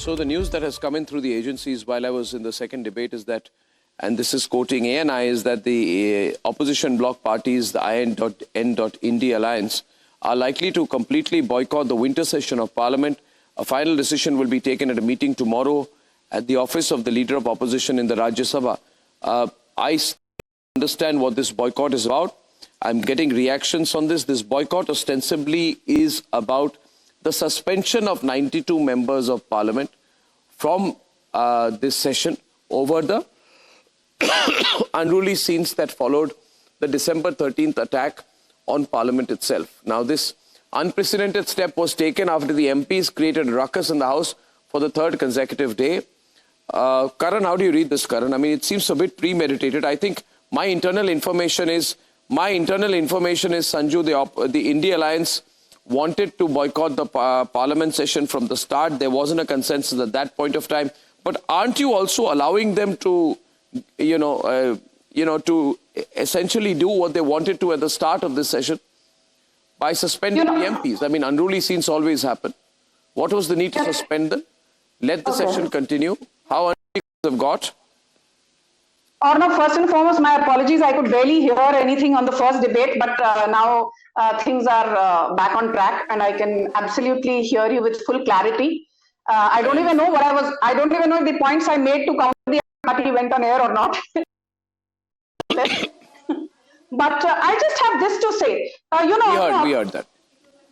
So the news that has come in through the agencies while I was in the second debate is that, and this is quoting ANI, is that the opposition bloc parties, the IN.N.India alliance, are likely to completely boycott the winter session of Parliament. A final decision will be taken at a meeting tomorrow at the office of the Leader of Opposition in the Rajya Sabha. I understand what this boycott is about. I'm getting reactions on this. This boycott ostensibly is about the suspension of 92 members of Parliament from this session over the unruly scenes that followed the December 13th attack on Parliament itself. Now, this unprecedented step was taken after the MPs created a ruckus in the House for the third consecutive day. Karan, how do you read this, Karan? I mean, it seems a bit premeditated. I think my internal information is, Sanju, the India Alliance wanted to boycott the Parliament session from the start. There wasn't a consensus at that point of time. But aren't you also allowing them to, to essentially do what they wanted to at the start of this session by suspending the MPs? I mean, unruly scenes always happen. What was the need to suspend them? Let the session continue. How unruly have got? Arnab, first and foremost, my apologies. I could barely hear anything on the first debate, but now things are back on track, and I can absolutely hear you with full clarity. I don't even know what I don't even know if the points I made to counter the party went on air or not. But I just have this to say. We heard that.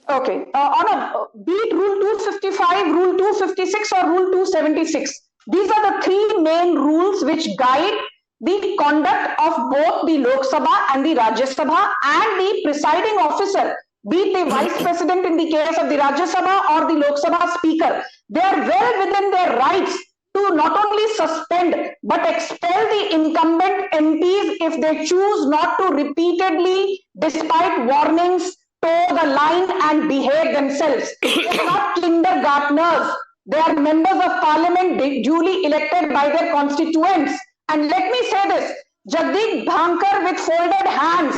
Okay. Arnab, be it Rule 255, Rule 256 or Rule 276. These are the three main rules which guide the conduct of both the Lok Sabha and the Rajya Sabha, and the presiding officer, be it the vice president in the case of the Rajya Sabha or the Lok Sabha speaker. They are well within their rights to not only suspend but expel the incumbent MPs if they choose not to repeatedly, despite warnings, toe the line and behave themselves. They are not kindergartners. They are members of Parliament duly elected by their constituents. And let me say this, Jagdeep Dhankar with folded hands,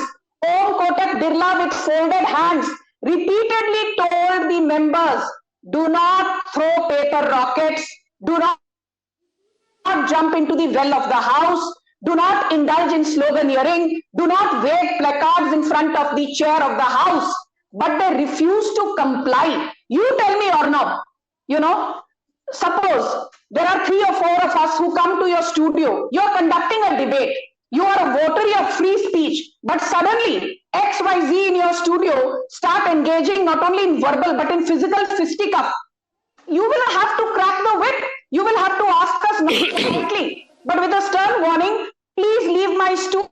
Om Kotak Birla with folded hands, repeatedly told the members, do not throw paper rockets, do not jump into the well of the House, do not indulge in sloganeering, do not wave placards in front of the chair of the House. But they refuse to comply. You tell me, Arnab, suppose there are 3 or 4 of us who come to your studio. You are conducting a debate. You are a votary of free speech. But suddenly, XYZ in your studio start engaging not only in verbal but in physical fisticuff. You will have to crack the whip. You will have to ask us not directly, but with a stern warning, please leave my studio.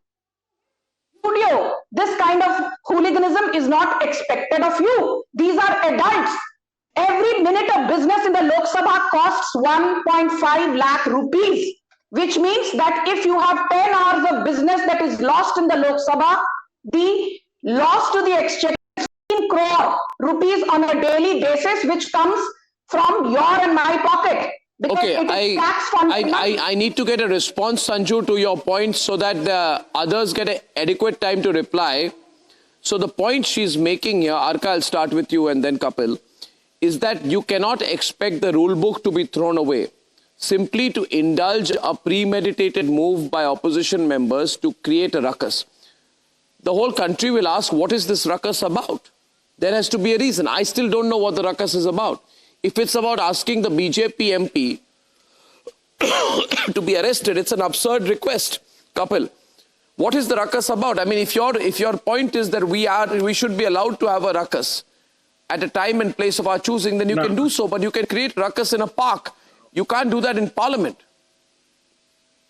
This kind of hooliganism is not expected of you. These are adults. Every minute of business in the Lok Sabha costs 1.5 lakh rupees, which means that if you have 10 hours of business that is lost in the Lok Sabha, the loss to the exchequer is 15 crore rupees on a daily basis, which comes from your and my pocket. Okay, I need to get a response, Sanju, to your point so that the others get adequate time to reply. So the point she's making here, Arka, I'll start with you and then Kapil, is that you cannot expect the rule book to be thrown away simply to indulge a premeditated move by opposition members to create a ruckus. The whole country will ask, what is this ruckus about? There has to be a reason. I still don't know what the ruckus is about. If it's about asking the BJP MP to be arrested, it's an absurd request. Kapil, what is the ruckus about? I mean, if your point is that we should be allowed to have a ruckus at a time and place of our choosing, then you can do so, but you can create ruckus in a park. You can't do that in Parliament.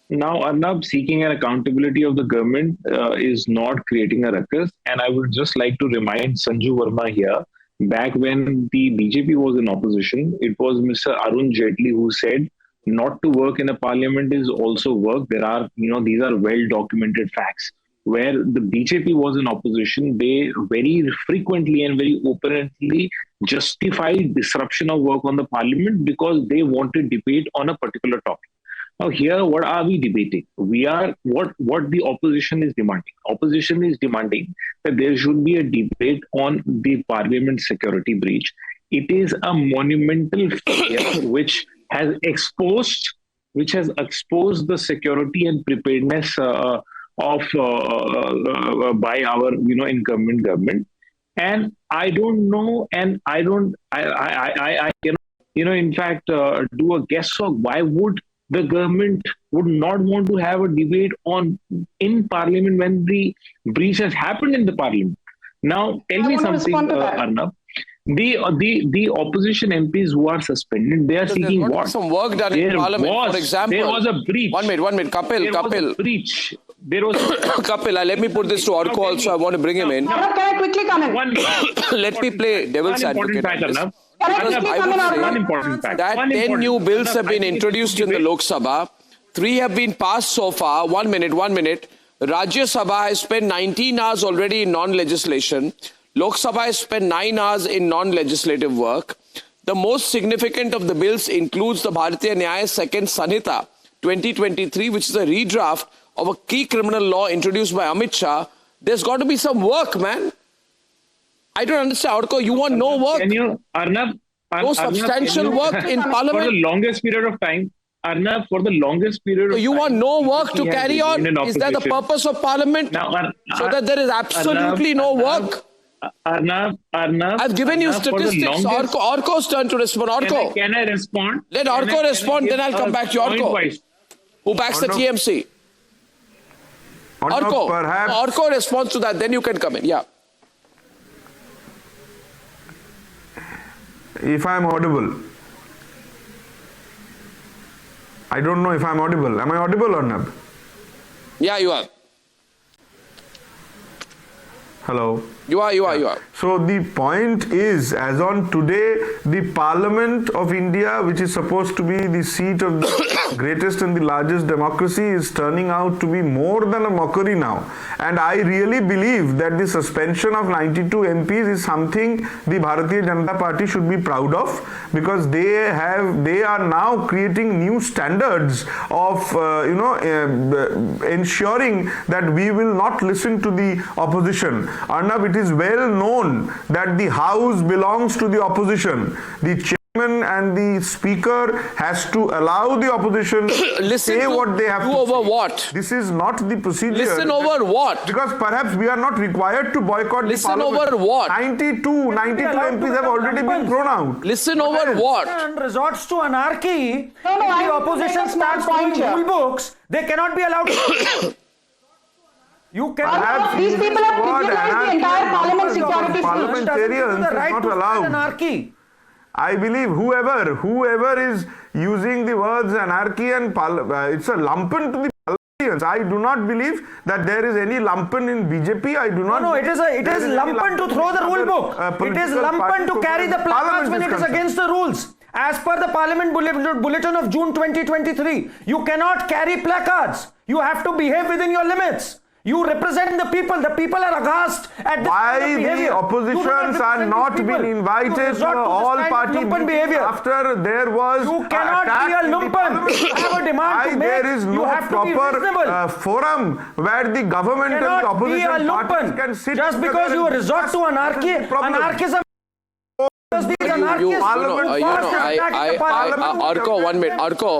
Now, Arnab, seeking an accountability of the government is not creating a ruckus. And I would just like to remind Sanju Verma here, back when the BJP was in opposition, it was Mr. Arun Jaitley who said, not to work in a parliament is also work. There are, these are well-documented facts. Where the BJP was in opposition, they very frequently and very openly justified disruption of work on the parliament because they wanted debate on a particular topic. Now here, what are we debating? We are what the opposition is demanding. Opposition is demanding that there should be a debate on the parliament security breach. It is a monumental failure which has exposed the security and preparedness of by our incumbent government. And I don't know, and I cannot in fact do a guesswork. Why would the government would not want to have a debate in Parliament when the breach has happened in the Parliament? Now, tell me something, Arnab. The opposition MPs who are suspended, they are seeking what? Some work done in Parliament, for example. There was a breach. One minute. Kapil. Was a breach. There was Kapil, let me put this to Orko also. I want to bring him in. Arnab, can I quickly come in? Let me play devil's advocate. Can I quickly come in, Arnab? One important fact. That 10 new bills have been introduced in the Lok Sabha. 3 have been passed so far. 1 minute. Rajya Sabha has spent 19 hours already in non-legislation. Lok Sabha has spent 9 hours in non-legislative work. The most significant of the bills includes the Bharatiya Nyaya Second Sanhita 2023, which is a redraft of a key criminal law introduced by Amit Shah. There's got to be some work, man. I don't understand, Orko. You want no work? Can you, Arnab? No substantial work in Parliament? For the longest period of time, Arnab, for the longest period of time. You want no work to carry on? Is that the purpose of Parliament? Now, so that there is absolutely no work? Arnab, I've given you statistics. Orko's turn to respond. Orko. Can I respond? Let Orko respond, then I'll come back to Orko. Who backs the TMC? Orko. Perhaps. Orko responds to that, then you can come in. Yeah. If I'm audible. I don't know if I'm audible. Am I audible, Arnab? Yeah, you are. Hello. You are. So the point is, as on today, the Parliament of India, which is supposed to be the seat of the greatest and the largest democracy, is turning out to be more than a mockery now. And I really believe that the suspension of 92 MPs is something the Bharatiya Janata Party should be proud of, because they are now creating new standards of ensuring that we will not listen to the opposition. Arnab, it is well known that the House belongs to the opposition. The chairman and the speaker has to allow the opposition to say what they have to over say. what? This is not the procedure. Listen over what? Because perhaps we are not required to boycott the Parliament. Listen over what? 92 MPs have already been thrown out. Listen over what? And resorts to anarchy. No, if I the opposition starts doing rule books, they cannot be allowed to. You cannot. These people have criticized the entire Parliament security Parliamentarians is right not to allowed. Anarchy. I believe whoever is using the words anarchy and it's a lumpen to the parliamentarians. I do not believe that there is any lumpen in BJP. I do not. No, it is lumpen to throw the rule book. It is lumpen to carry the placards when it is against the rules. As per the Parliament Bulletin of June 2023, you cannot carry placards. You have to behave within your limits. You represent the people. The people are aghast at the why the oppositions are not been invited to all party behavior after there was you cannot be a lumpen. You have a demand to make. There is no proper forum where the government and the opposition parties can sit just because you resort to anarchy. Anarchism. Arko, 1 minute. Arko,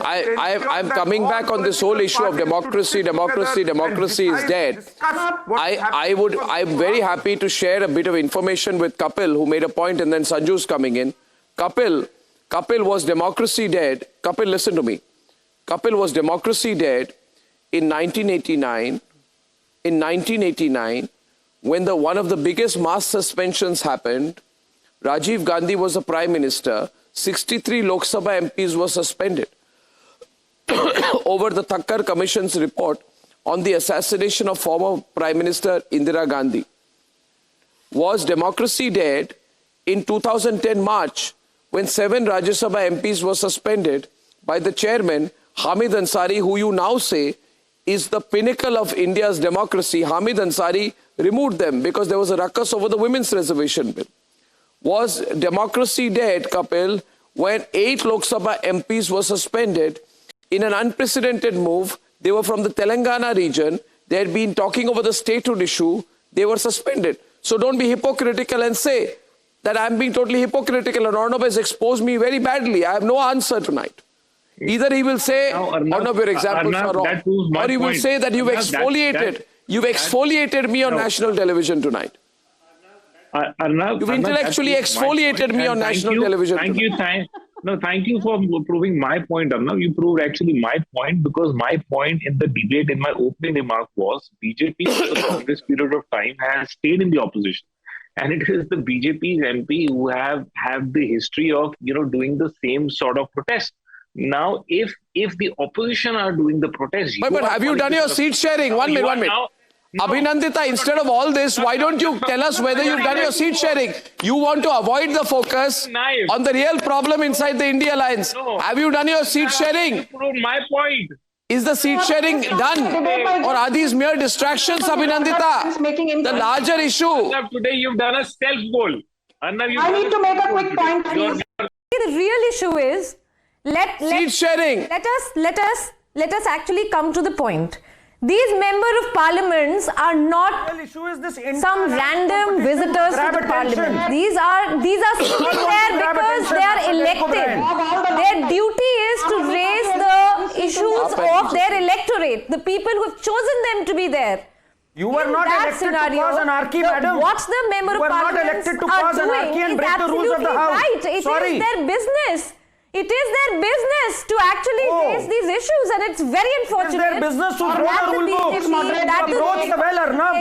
I'm coming back on this whole issue of democracy is dead. I'm very happy to share a bit of information with Kapil, who made a point, and then Sanju's coming in. Kapil, was democracy dead? Kapil, listen to me. Kapil, was democracy dead in 1989? In 1989, when one of the biggest mass suspensions happened, Rajiv Gandhi was the Prime Minister, 63 Lok Sabha MPs were suspended over the Thakkar Commission's report on the assassination of former Prime Minister Indira Gandhi. Was democracy dead in 2010 March, when 7 Rajya Sabha MPs were suspended by the chairman, Hamid Ansari, who you now say is the pinnacle of India's democracy? Hamid Ansari removed them because there was a ruckus over the women's reservation bill. Was democracy dead, Kapil, when 8 Lok Sabha MPs were suspended in an unprecedented move? They were from the Telangana region. They had been talking over the statehood issue. They were suspended. So don't be hypocritical and say that I'm being totally hypocritical and Arnab has exposed me very badly. I have no answer tonight. Either he will say, Arnab, your examples are wrong, or he will say that you've exfoliated. You've exfoliated me on national television tonight. Arnab, You've intellectually exfoliated me on national television. Thank you for proving my point, Arnab. You proved actually my point, because my point in the debate in my opening remark was BJP for the longest period of time has stayed in the opposition. And it is the BJP's MP who have the history of, doing the same sort of protest. Now, if the opposition are doing the protest... But have you done your seat sharing? One minute. Abhinandita, instead of all this, why don't you tell us whether you've done your seat sharing? You want to avoid the focus on the real problem inside the India Alliance. No. Have you done your seat sharing? You proved my point. Is the seat sharing done? Or are these mere distractions, Abhinandita? The larger issue. Arnab, today you've done a self-goal. Arnab, I need to make a quick point, please. The real issue is Seat sharing. let us actually come to the point. These member of parliaments are not some random visitors to the parliament. These are sitting there because they are elected. Their duty is to raise the issues of their electorate, the people who have chosen them to be there. You were not elected to cause anarchy, madam. What the member of parliament are doing is absolutely right. It is their business. It is their business to actually raise these issues, and it's very unfortunate. It's their business to throw the rule book.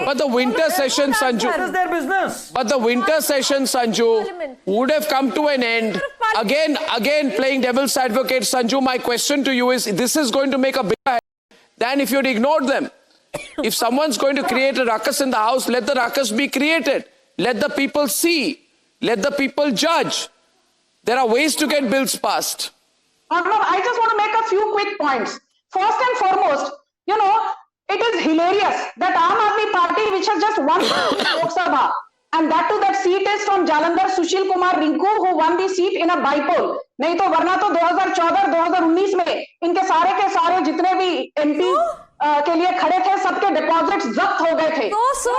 But the winter session, Sanju. That is their business. But the winter session, Sanju, would have come to an end. Again, playing devil's advocate, Sanju, my question to you is, this is going to make a bigger than if you'd ignored them. If someone's going to create a ruckus in the house, let the ruckus be created. Let the people see. Let the people judge. There are ways to get bills passed. Arnab, I just want to make a few quick points. First and foremost, it is hilarious that Aam Aadmi Party, which has just won Lok Sabha, and that too, that seat is from Jalandhar Sushil Kumar Rinku, who won the seat in a bypoll. नहीं तो वरना तो 2014-2019 में इनके सारे के सारे जितने भी MP के लिए खड़े थे, सबके डिपॉजिट्स जब्त हो गए थे. So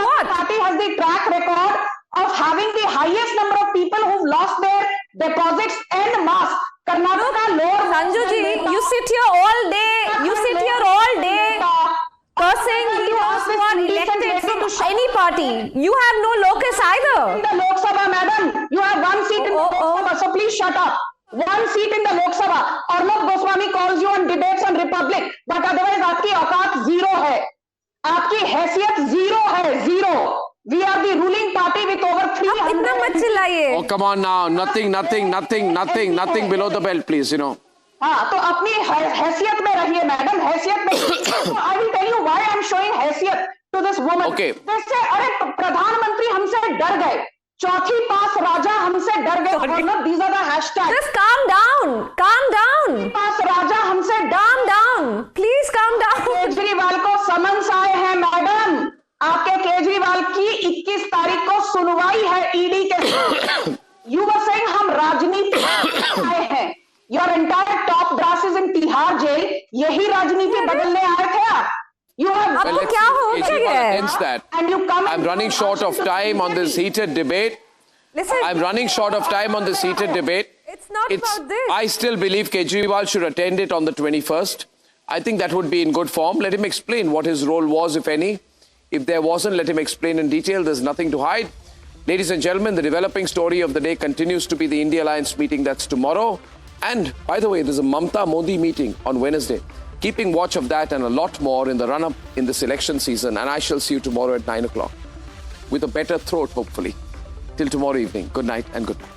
what? Party has the track record of having the highest number of people who've lost their deposits en masse. Karnataka, lower... Sanju ji, you sit here all day cursing those who are elected from any party. You have no locus either. In the Lok Sabha, madam, you have one seat in the Lok Sabha, so please shut up. One seat in the Lok Sabha. Arnab Goswami calls you on debates on Republic, but otherwise आपकी औकात zero है. आपकी हैसियत zero है, zero. We are the ruling party with over 300. इतना मत चिल्लाइए. Oh, come on now. Nothing below the belt, please, हाँ, तो अपनी हैसियत में रहिए, मैडम, हैसियत में. I will tell you why I am showing हैसियत to this woman. Okay. जैसे अरे प्रधानमंत्री हमसे डर गए. चौथी पास राजा हमसे डर गए. These are the hashtags. Just calm down. पास राजा हमसे Calm down. Please calm down. Kejriwal को समन्स आए हैं, मैडम. आपके केजरीवाल की 21 तारीख को सुनवाई है ईडी के. You were saying हम राजनीति आए हैं. Your entire top brass is in Tihar jail. यही राजनीति बदलने आए थे आप. You have. अब तो क्या हो गया? And you come. I'm running short of time on this heated debate. Listen. I'm running short of time on this heated debate. It's not about this. I still believe Kejriwal should attend it on the 21st. I think that would be in good form. Let him explain what his role was, if any. If there wasn't, let him explain in detail. There's nothing to hide. Ladies and gentlemen, the developing story of the day continues to be the India Alliance meeting. That's tomorrow. And by the way, there's a Mamta Modi meeting on Wednesday. Keeping watch of that and a lot more in the run-up in this election season. And I shall see you tomorrow at 9 o'clock with a better throat, hopefully. Till tomorrow evening. Good night and good night.